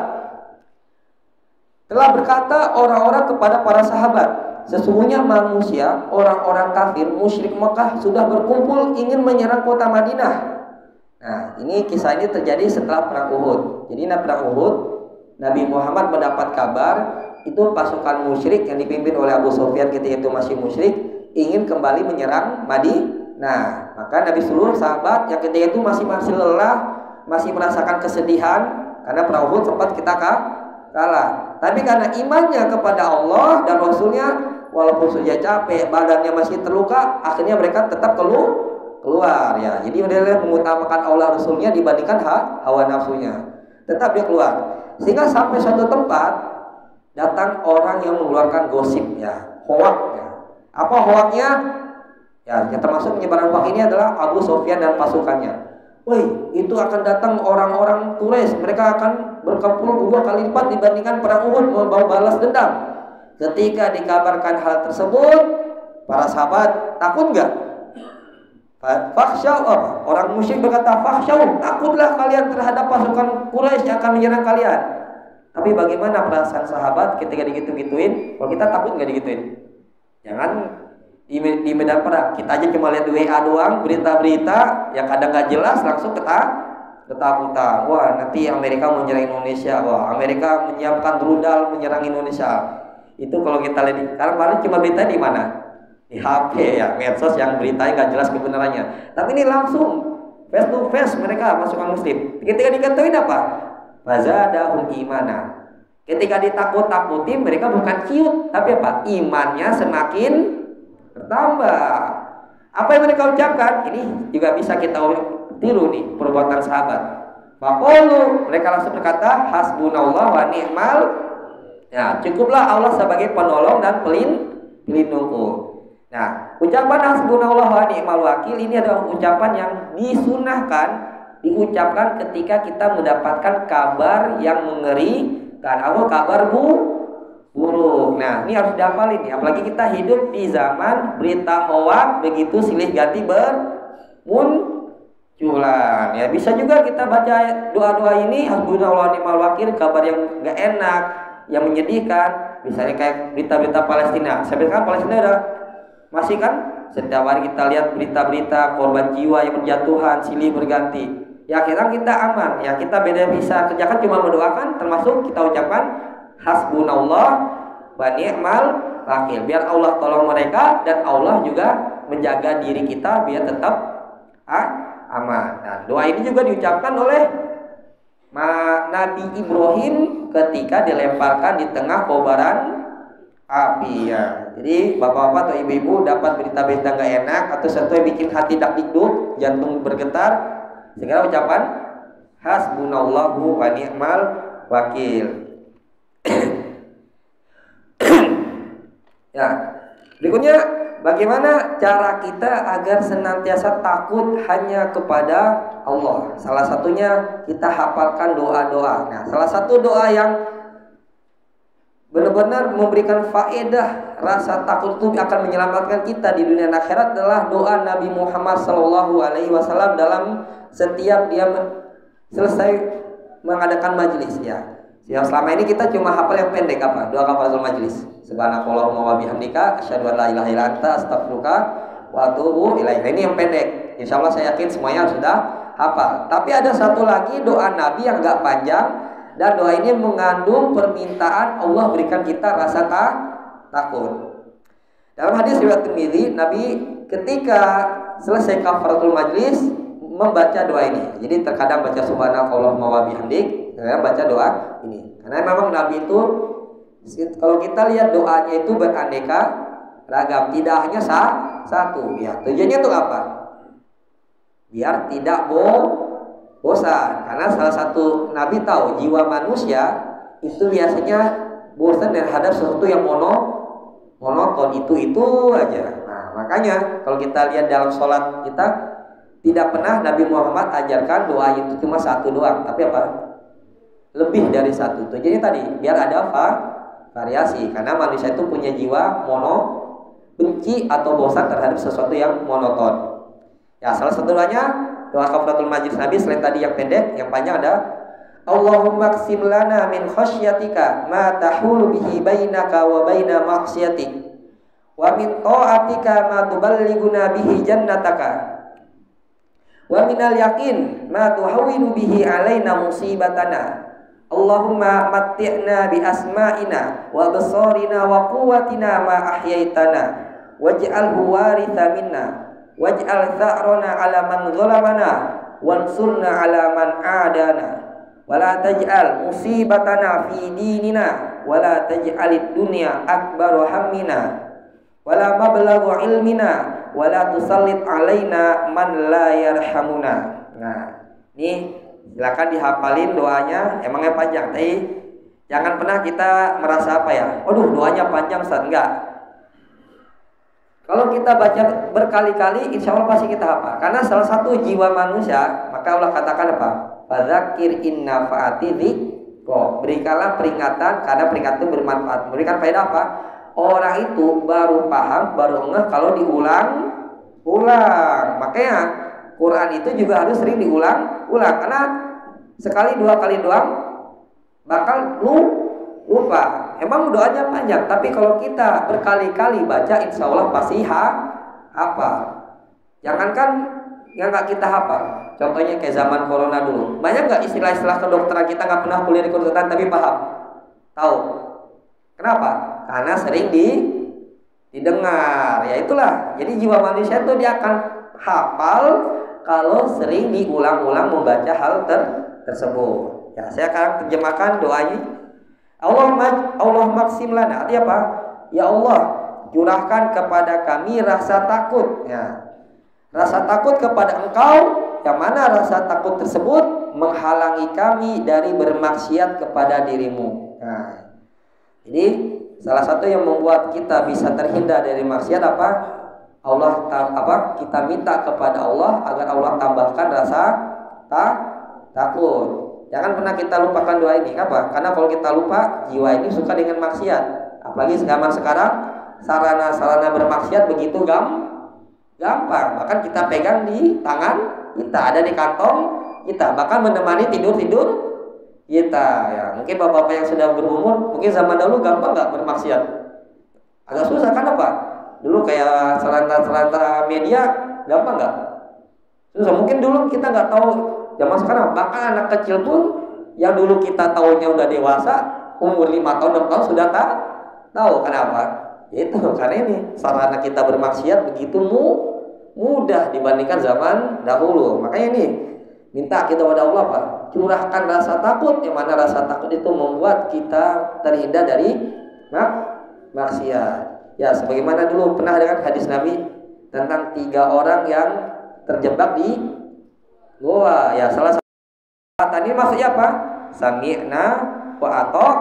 telah berkata orang-orang kepada para sahabat, sesungguhnya manusia, orang-orang kafir, musyrik Mekah sudah berkumpul ingin menyerang kota Madinah. Nah, kisah ini terjadi setelah perang Uhud. Jadi perang Uhud, Nabi Muhammad mendapat kabar itu pasukan musyrik yang dipimpin oleh Abu Sufyan ketika itu masih musyrik ingin kembali menyerang Madinah. Nah, maka Nabi seluruh sahabat yang ketika itu masih lelah, masih merasakan kesedihan karena perang Uhud sempat kita kalah. Tapi karena imannya kepada Allah dan Rasulnya, walaupun sudah capek, badannya masih terluka, akhirnya mereka tetap keluar ya. Jadi mereka mengutamakan Allah Rasulnya dibandingkan hawa nafsunya. Tetap dia keluar. Sehingga sampai suatu tempat datang orang yang mengeluarkan gosip ya, hoak ya. Apa hoaknya? Ya, yang termasuk penyebaran hoak ini adalah Abu Sufyan dan pasukannya. Woi, itu akan datang orang-orang Quraisy, mereka akan berkumpul 2 kali lipat dibandingkan perang Uhud, membawa balas dendam. Ketika dikabarkan hal tersebut, para sahabat takut nggak? Fakhshaw apa? Orang musyrik berkata fakhshaw, takutlah kalian terhadap pasukan Quraisy yang akan menyerang kalian. Tapi bagaimana perasaan sahabat ketika digitu-gituin? Kalau kita takut nggak digituin? Jangan di medan perang, kita aja cuma lihat WA doang, berita-berita yang kadang nggak jelas langsung ketakutan. Wah, nanti Amerika mau menyerang Indonesia. Wah, Amerika menyiapkan rudal menyerang Indonesia. Itu kalau kita lihat, karena kemarin cuma berita di mana? Di HP ya, medsos yang beritanya nggak jelas kebenarannya. Tapi ini langsung face to face mereka pasukan muslim. Ketika dikatakan apa? Fazadahum imana. Ketika ditakut-takuti mereka bukan ciut, tapi apa? Imannya semakin bertambah. Apa yang mereka ucapkan? Ini juga bisa kita tiru nih perbuatan sahabat. Faqulu, mereka langsung berkata hasbunallah wa ni'mal. Ya, cukuplah Allah sebagai penolong dan pelindungku. Nah, ucapan hasbunallah wa ni'mal wakil ini adalah ucapan yang disunahkan diucapkan ketika kita mendapatkan kabar yang mengerikan atau kabar buruk. Nah, ini harus dihafalin nih. Apalagi kita hidup di zaman berita hoak begitu silih ganti bermunculan. Ya, bisa juga kita baca doa-doa ini hasbunallah wa ni'mal wakil, kabar yang enggak enak, yang menyedihkan, misalnya kayak berita-berita Palestina. Sebenarnya Palestina udah masih kan setiap hari kita lihat berita-berita korban jiwa yang berjatuhan silih berganti. Ya akhirnya kita aman. Ya kita beda bisa kerjakan cuma mendoakan, termasuk kita ucapkan hasbunallah wa ni'mal wakil. Biar Allah tolong mereka dan Allah juga menjaga diri kita biar tetap aman. Nah, doa ini juga diucapkan oleh Nabi Ibrahim ketika dilemparkan di tengah kobaran api ya. Jadi bapak-bapak atau ibu-ibu dapat berita-berita nggak enak atau sesuatu yang bikin hati dakdikduk, jantung bergetar, segera ucapan hasbunallahu wa ni'mal wakil. Ya, berikutnya bagaimana cara kita agar senantiasa takut hanya kepada Allah? Salah satunya kita hafalkan doa-doa. Nah, salah satu doa yang benar-benar memberikan faedah rasa takut itu akan menyelamatkan kita di dunia dan akhirat adalah doa Nabi Muhammad SAW dalam setiap dia selesai mengadakan majelis ya. Yang selama ini kita cuma hafal yang pendek apa? Doa kafaratul majelis. Subhanakallahumma wa bihamdika asyhadu an la ilaha illa anta astaghfiruka wa atubu ilaik. Ini yang pendek. Insyaallah saya yakin semuanya sudah hafal. Tapi ada satu lagi doa Nabi yang enggak panjang. Dan doa ini mengandung permintaan Allah berikan kita rasa takut. Dalam hadis riwayat Tirmidzi, Nabi ketika selesai kafaratul majlis membaca doa ini. Jadi terkadang baca subhanakallahumma wa bihamdik, terkadang baca doa ini. Karena memang Nabi itu kalau kita lihat doanya itu beraneka ragam, tidak hanya satu. Ya, tujuannya itu apa? Biar tidak bosan, karena salah satu Nabi tahu jiwa manusia itu biasanya bosan terhadap sesuatu yang monoton itu aja. Nah, makanya kalau kita lihat dalam sholat kita tidak pernah Nabi Muhammad ajarkan doa itu cuma satu doang, tapi apa? Lebih dari satu. Tujuannya tadi biar ada variasi, karena manusia itu punya jiwa benci atau bosan terhadap sesuatu yang monoton. Ya, salah satu doanya doa kafaratul majlis Nabi selain tadi yang pendek, yang panjang ada Allahumma qsim lana min khasyatika ma tahulu bihi bainaka wa baina maksiatik wa min ta'atika ma tuballighuna bihi jannataka wa minal yaqin ma tuhawwinu bihi alaina musibatana Allahumma matti'na bi asma'ina wa absarina wa quwwatina ma ahyaitana waj'alhu waritha minna waj'al tha'rana 'ala man zalamana wansurna 'ala man 'adana wa la taj'al musibatana fi dinina wa la taj'alid dunya akbar hammina wa la mablagha ilmina wa la tusallit 'alaina man la yarhamuna. Nah, ini silakan dihafalin doanya, emangnya panjang, tapi jangan pernah kita merasa apa ya, waduh doanya panjang Ustaz, enggak. Kalau kita baca berkali-kali, insya Allah pasti kita hafal. Karena salah satu jiwa manusia, maka Allah katakan apa? Fadzakir inna fa'ati dzikra. Berikanlah peringatan, karena peringatan itu bermanfaat. Memberikan faedah apa? Orang itu baru paham, baru ngeh kalau diulang ulang. Makanya Quran itu juga harus sering diulang-ulang, karena sekali dua kali doang bakal lupa. Emang doanya panjang, tapi kalau kita berkali-kali baca, insya Allah pasti hafal. Jangankan yang nggak kita hafal, contohnya kayak zaman corona dulu, banyak nggak istilah-istilah kedokteran kita nggak pernah kuliah di kedokteran tapi paham, tahu? Kenapa? Karena sering didengar. Ya itulah. Jadi jiwa manusia itu dia akan hafal kalau sering diulang-ulang membaca hal tersebut. Ya, saya akan terjemahkan doanya. Allah maksim lana. Artinya apa? Ya Allah, curahkan kepada kami rasa takut. Ya. Rasa takut kepada Engkau, yang mana rasa takut tersebut menghalangi kami dari bermaksiat kepada dirimu. Nah, jadi salah satu yang membuat kita bisa terhindar dari maksiat apa? Kita minta kepada Allah agar Allah tambahkan rasa takut. Jangan pernah kita lupakan doa ini. Kenapa? Karena kalau kita lupa, jiwa ini suka dengan maksiat. Apalagi zaman sekarang, sarana-sarana bermaksiat begitu gampang. Bahkan kita pegang di tangan kita, ada di kantong kita, bahkan menemani tidur kita. Ya, mungkin bapak-bapak yang sudah berumur, mungkin zaman dahulu gampang nggak bermaksiat? Agak susah kan apa? Dulu kayak selanta media gampang nggak? Susah. Mungkin dulu kita nggak tahu. Zaman sekarang bahkan anak kecil pun yang dulu kita tahunya udah dewasa, umur 5 tahun 6 tahun sudah tahu. Kenapa? Itu karena ini sarana kita bermaksiat begitu mudah dibandingkan zaman dahulu. Makanya ini minta kita kepada Allah, Pak, curahkan rasa takut, yang mana rasa takut itu membuat kita terhindar dari maksiat. Ya, sebagaimana dulu pernah dengan hadis Nabi tentang 3 orang yang terjebak di goa. Ya, salah satu tadi maksudnya apa? Sami'na wa ata'.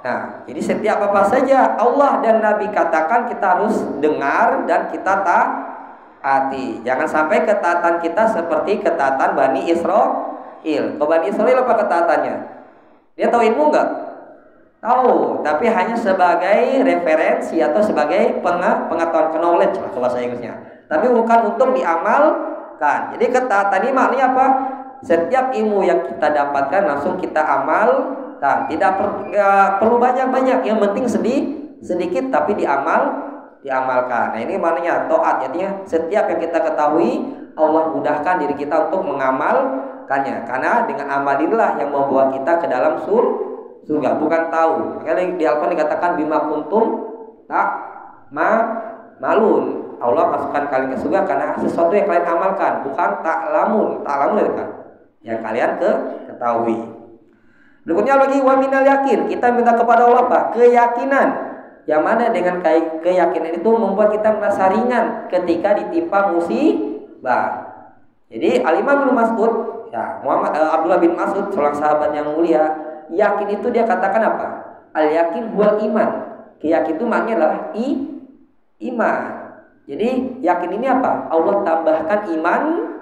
Nah, jadi setiap apa saja Allah dan Nabi katakan kita harus dengar dan kita taati. Jangan sampai ketaatan kita seperti ketaatan Bani Israel. Kalau Bani Israel apa ketaatannya? Dia tahu ilmu enggak? Tahu, tapi hanya sebagai referensi atau sebagai pengetahuan, knowledge lah bahasa Inggrisnya. Tapi bukan untuk diamalkan. Jadi ketaatan ini maknanya apa? Setiap ilmu yang kita dapatkan langsung kita amalkan. Tidak perlu banyak-banyak, yang penting sedikit tapi diamalkan. Nah, ini maknanya taat. Artinya setiap yang kita ketahui Allah mudahkan diri kita untuk mengamalkannya. Karena dengan amal inilah yang membawa kita ke dalam surga, bukan tahu. Makanya di Al-Quran dikatakan bima kuntum malun. Allah masukkan kalian ke surga karena sesuatu yang kalian amalkan, bukan ta'lamun kan yang kalian ketahui. Berikutnya lagi wa minal yakin. Kita minta kepada Allah apa? Keyakinan. Yang mana dengan keyakinan itu membuat kita merasa ringan ketika ditimpa musibah. Jadi Al-Imam Ibnu Mas'ud, ya, Abdullah bin Mas'ud, seorang sahabat yang mulia, yakin itu dia katakan apa? Al-yakin huwal iman. Keyakinan itu maknanya adalah iman. Jadi yakin ini apa? Allah tambahkan iman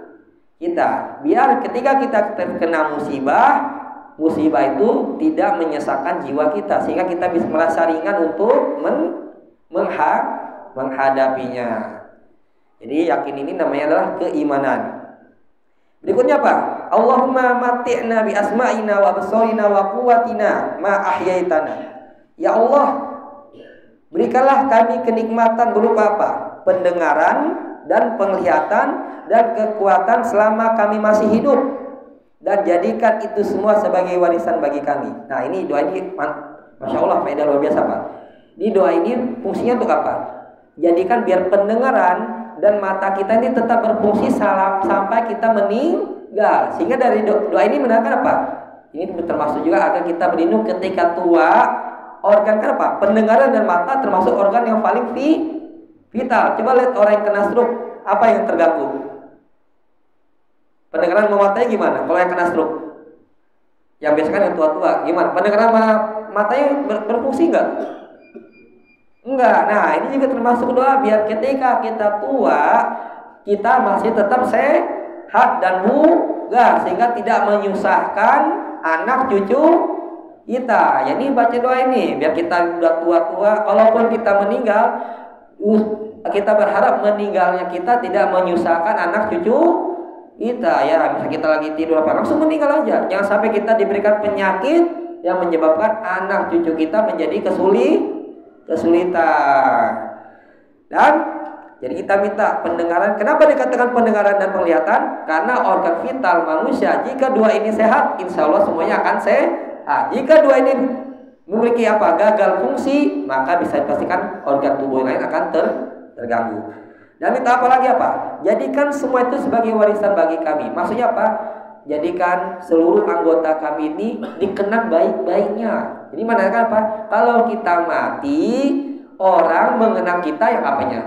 kita, biar ketika kita terkena musibah itu tidak menyesakkan jiwa kita, sehingga kita bisa merasa ringan untuk menghadapinya. Jadi yakin ini namanya adalah keimanan. Berikutnya apa? Allahumma mati'na bi asma'ina wa absarina wa quwwatina ma ahyaitana. Ya Allah, berikanlah kami kenikmatan berupa apa? Pendengaran dan penglihatan dan kekuatan selama kami masih hidup, dan jadikan itu semua sebagai warisan bagi kami. Nah, ini doa ini Masya Allah, faedah luar biasa, Pak. Di doa ini fungsinya untuk apa? Jadikan biar pendengaran dan mata kita ini tetap berfungsi sampai kita meninggal. Sehingga dari doa ini menerangkan apa? Ini termasuk juga agar kita berlindung ketika tua. Organ kan apa? Pendengaran dan mata termasuk organ yang paling vital. Coba lihat orang yang kena stroke, apa yang terganggu? Pendengaran sama matanya gimana? Kalau yang kena stroke, yang biasa kan yang tua-tua, gimana? Pendengaran sama matanya berfungsi enggak? Enggak. Nah, ini juga termasuk doa biar ketika kita tua, kita masih tetap sehat dan bugar, sehingga tidak menyusahkan anak cucu kita. Jadi baca doa ini biar kita udah tua-tua, kalaupun kita meninggal, kita berharap meninggalnya kita tidak menyusahkan anak cucu kita ya. Misalnya kita lagi tidur apa langsung meninggal aja. Jangan sampai kita diberikan penyakit yang menyebabkan anak cucu kita menjadi kesulitan. Dan jadi kita minta pendengaran. Kenapa dikatakan pendengaran dan penglihatan? Karena organ vital manusia, jika dua ini sehat, insya Allah semuanya akan sehat. Jika dua ini memiliki gagal fungsi, maka bisa dipastikan organ tubuh lain akan terganggu. Dan minta apa lagi Jadikan semua itu sebagai warisan bagi kami. Maksudnya apa? Jadikan seluruh anggota kami ini dikenang baik-baiknya. Jadi mana apa? Kalau kita mati, orang mengenang kita yang apanya?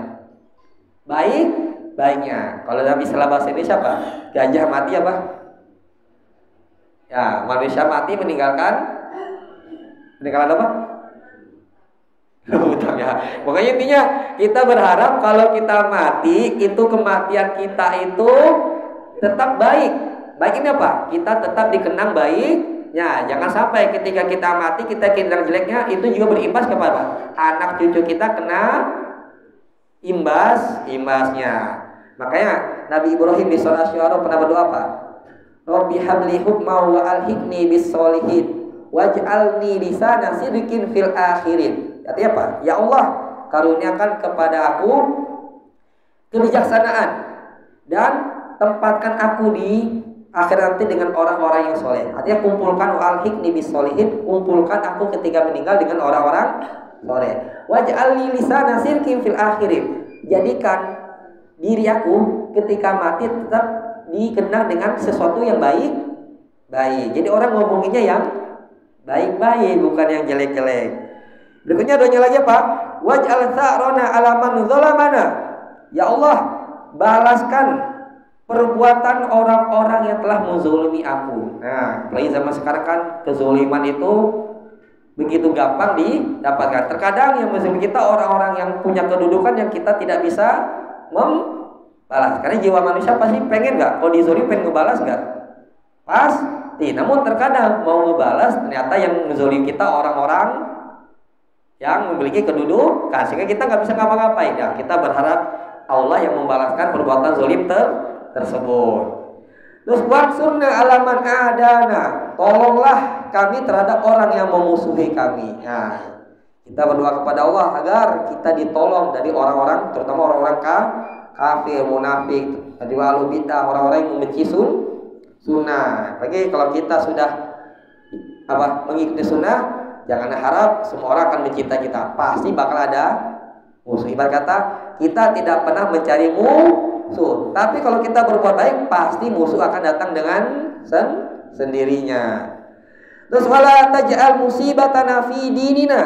Baiknya. Kalau dalam istilah bahasa Indonesia apa? Gajah mati apa? Ya, manusia mati meninggalkan apa? Utang ya. Pokoknya intinya kita berharap kalau kita mati itu kematian kita itu tetap baik. Baik ini apa? Kita tetap dikenang baiknya. Jangan sampai ketika kita mati kita kenang jeleknya, itu juga berimbas kepada anak cucu kita kena imbasnya. Makanya Nabi Ibrahim di surah Asy-Syu'ara pernah berdoa apa? Rabbi habli hukma wa alhiqni bis sholihin waj'alni lisana sidqin fil akhirin. Artinya apa? Ya Allah, karuniakan kepada aku kebijaksanaan dan tempatkan aku di akhir nanti dengan orang-orang yang soleh. Artinya kumpulkan alhiqni bis sholihin, kumpulkan aku ketika meninggal dengan orang-orang soleh. Waj'alni lisana sidqin fil akhirin. Jadikan diri aku ketika mati tetap dikenang dengan sesuatu yang baik. Jadi orang ngomonginnya yang baik-baik, bukan yang jelek-jelek. Berikutnya doanya lagi apa? Waj'al tha'rana 'ala man zalamana. Ya Allah, balaskan perbuatan orang-orang yang telah menzalimi aku. Nah, apalagi zaman sekarang kan kezaliman itu begitu gampang didapatkan. Terkadang yang menzalimi kita orang-orang yang punya kedudukan yang kita tidak bisa membalas. Karena jiwa manusia pasti pengen nggak? Kalau dizolim pengen ngebalas nggak? Pasti. Namun terkadang mau ngebalas ternyata yang menzalimi kita orang-orang yang memiliki kedudukan sehingga kita nggak bisa ngapa-ngapain. Ya, kita berharap Allah yang membalaskan perbuatan zalim tersebut. Terus wansurna alaman adana, tolonglah kami terhadap orang yang memusuhi kami. Nah, kita berdoa kepada Allah agar kita ditolong dari orang-orang, terutama orang-orang kafir, munafik, tadi walu bidah, orang-orang yang membenci sunnah. Bagi kalau kita sudah mengikuti sunnah, jangan harap semua orang akan mencintai kita. Pasti bakal ada musuh. Ibarat kata kita tidak pernah mencari musuh, tapi kalau kita berbuat baik pasti musuh akan datang dengan sendirinya. Terus wala taj'al musibatana fi dinina.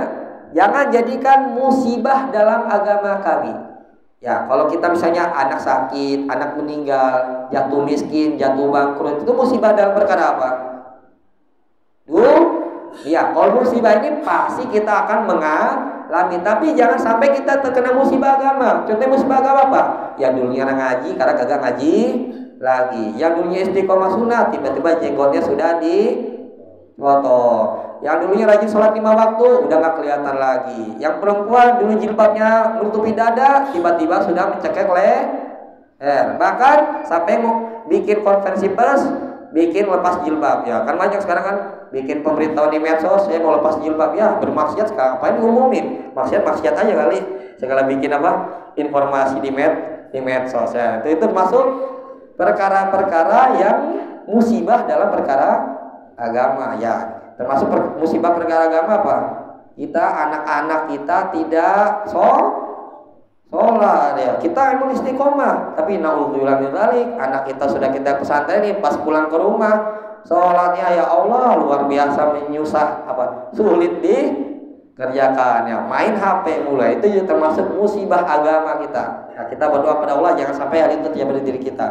Jangan jadikan musibah dalam agama kami. Ya, kalau kita misalnya anak sakit, anak meninggal, jatuh miskin, jatuh bangkrut, itu musibah dalam perkara apa? Ya, kalau musibah ini pasti kita akan mengalami. Tapi jangan sampai kita terkena musibah agama. Contohnya musibah agama apa? Ya dulunya ngaji, karena kagak ngaji lagi. Yang dulunya istiqomah sunnah, tiba-tiba jenggotnya sudah dipotong. Yang dulunya rajin sholat 5 waktu, udah gak kelihatan lagi. Yang perempuan dulu jilbabnya menutupi dada, tiba-tiba sudah mencekek leher. Bahkan sampai mau bikin konferensi pers, bikin lepas jilbab. Ya kan banyak sekarang kan bikin pemberitahuan di medsos, saya mau lepas jilbab. Ya bermaksiat sekarang, apa ini ngumumin? Maksiat aja kali. Segala bikin informasi di medsos. Ya, itu masuk perkara-perkara yang musibah dalam perkara agama. Ya, termasuk musibah perkara agama apa? Kita anak-anak kita tidak sholat ya. Kita emang istiqomah, tapi naudzubillah min dzalik, anak kita sudah kita pesantrenin, pas pulang ke rumah sholatnya ya Allah luar biasa menyusah, sulit dikerjakan ya, main HP mulai. Itu juga termasuk musibah agama kita. Nah, kita berdoa pada Allah jangan sampai hal itu terjadi pada diri kita.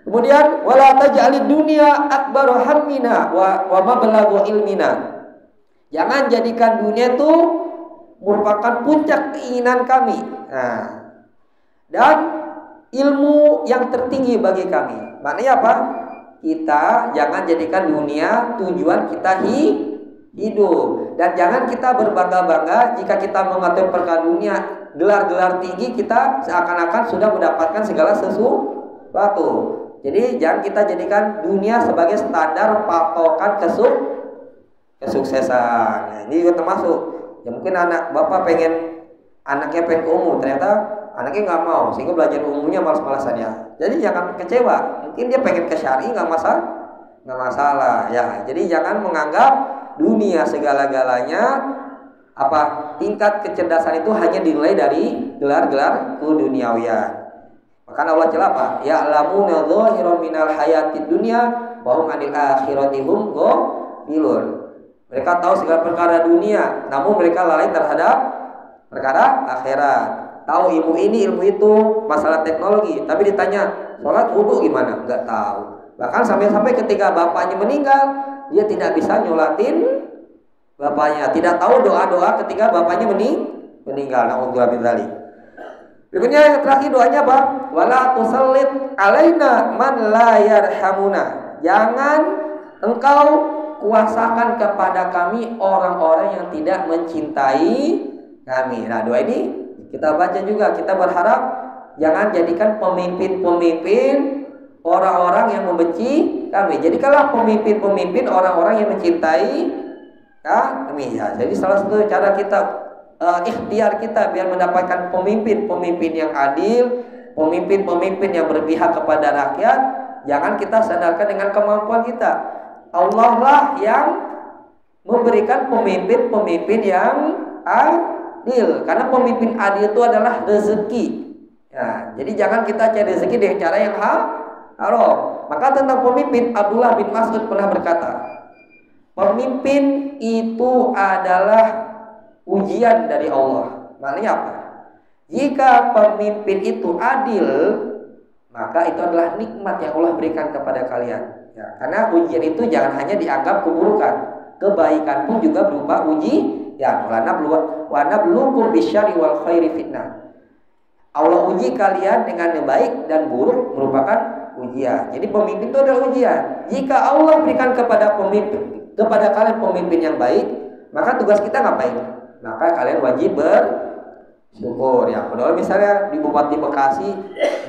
Kemudian wala taj'alid dunya akbar hammina wa mablaghu ilmina. Jangan jadikan dunia itu merupakan puncak keinginan kami. Nah, dan ilmu yang tertinggi bagi kami. Maknanya apa? Kita jangan jadikan dunia tujuan kita hidup. Dan jangan kita berbangga-bangga jika kita mengatur perkara dunia gelar-gelar tinggi kita seakan-akan sudah mendapatkan segala sesuatu. Jadi jangan kita jadikan dunia sebagai standar patokan kesuksesan. Nah, ini juga termasuk. Ya mungkin anaknya pengen ke umum, ternyata anaknya nggak mau, sehingga belajar umumnya malas-malasan ya. Jadi jangan kecewa. Mungkin dia pengen ke syar'i nggak masalah ya. Jadi jangan menganggap dunia segala-galanya. Tingkat kecerdasan itu hanya dinilai dari gelar-gelar keduniawian. Maka Allah celah ya'lamuna dzahiran minal hayatid dunya wa hum 'anil akhirati hum ghafilun. Mereka tahu segala perkara dunia, namun mereka lalai terhadap perkara akhirat. Tahu ilmu ini, ilmu itu, masalah teknologi, tapi ditanya sholat wudu gimana? Enggak tahu. Bahkan sampai-sampai ketika bapaknya meninggal, dia tidak bisa nyolatin bapaknya, tidak tahu doa-doa ketika bapaknya meninggal. Na'udzubillah min dzalik. Berikutnya yang terakhir doanya apa? Wala tusallit alaina man la yarhamuna. Jangan engkau kuasakan kepada kami orang-orang yang tidak mencintai kami. Nah, doa ini kita baca juga, kita berharap jangan jadikan pemimpin-pemimpin orang-orang yang membenci kami. Jadikanlah pemimpin-pemimpin orang-orang yang mencintai kami ya. Jadi salah satu cara kita ikhtiar kita biar mendapatkan pemimpin-pemimpin yang adil, pemimpin-pemimpin yang berpihak kepada rakyat, jangan kita sandarkan dengan kemampuan kita. Allah lah yang memberikan pemimpin-pemimpin yang adil, karena pemimpin adil itu adalah rezeki ya. Jadi jangan kita cari rezeki dengan cara yang haram. Maka tentang pemimpin, Abdullah bin Mas'ud pernah berkata, pemimpin itu adalah ujian dari Allah. Maknanya apa? Jika pemimpin itu adil, maka itu adalah nikmat yang Allah berikan kepada kalian ya. Karena ujian itu jangan hanya dianggap keburukan, kebaikan pun juga berupa ujian. Wa nabluukum bisyarri wal khairi fitnah. Allah uji kalian dengan yang baik dan buruk merupakan ujian. Jadi pemimpin itu adalah ujian. Jika Allah berikan kepada kalian pemimpin yang baik, maka tugas kita ngapain? Maka kalian wajib bersyukur ya. Padahal misalnya di Bupati Bekasi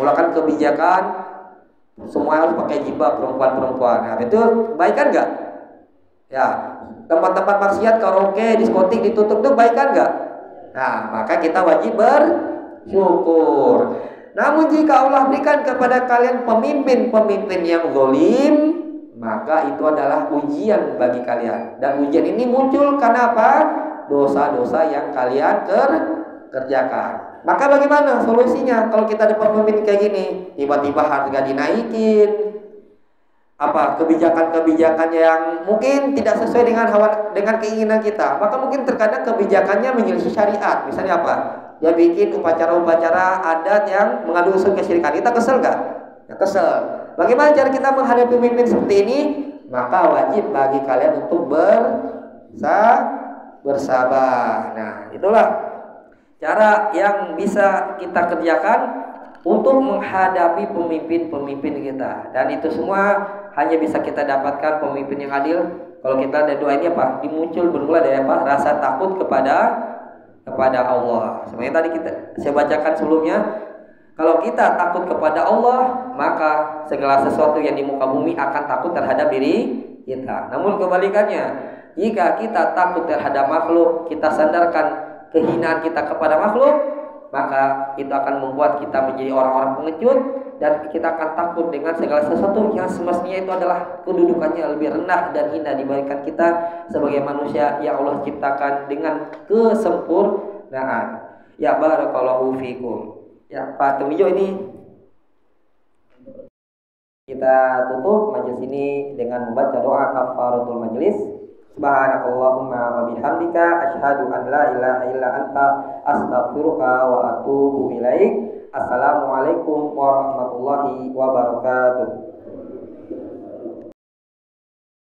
mulakan kebijakan semua harus pakai jilbab perempuan-perempuan. Nah, itu baik kan enggak? Ya, tempat-tempat maksiat, karaoke, diskotik ditutup itu baik kan enggak? Nah, maka kita wajib bersyukur. Namun jika Allah berikan kepada kalian pemimpin-pemimpin yang zalim, maka itu adalah ujian bagi kalian. Dan ujian ini muncul karena apa? Dosa-dosa yang kalian kerjakan. Maka bagaimana solusinya kalau kita dapat pemimpin kayak gini? Tiba-tiba harga dinaikin, kebijakan-kebijakan yang mungkin tidak sesuai dengan keinginan kita. Maka mungkin terkadang kebijakannya menyelisih syariat. Misalnya apa? Dia bikin upacara-upacara adat yang mengandung unsur kesyirikan. Kita kesel nggak? Ya kesel. Bagaimana cara kita menghadapi pemimpin seperti ini? Maka wajib bagi kalian untuk bersabar. Nah, itulah cara yang bisa kita kerjakan untuk menghadapi pemimpin-pemimpin kita. Dan itu semua hanya bisa kita dapatkan pemimpin yang adil kalau kita ada doa ini dimuncul bermula dari rasa takut kepada Allah. Sebenarnya tadi saya bacakan sebelumnya, kalau kita takut kepada Allah, maka segala sesuatu yang di muka bumi akan takut terhadap diri kita. Namun kebalikannya, jika kita takut terhadap makhluk, kita sandarkan kehinaan kita kepada makhluk, maka itu akan membuat kita menjadi orang-orang pengecut, dan kita akan takut dengan segala sesuatu yang semestinya itu adalah kedudukannya lebih rendah dan hina dibandingkan kita sebagai manusia yang Allah ciptakan dengan kesempurnaan. Ya barakallahu fikum. Ya Pak Tumijo, ini kita tutup majelis ini dengan membaca doa kafaratul majelis. Subhanakallahumma wa bihamdika asyhadu an la ilaha illa anta astaghfiruka wa atubu ilaik. Assalamualaikum warahmatullahi wabarakatuh.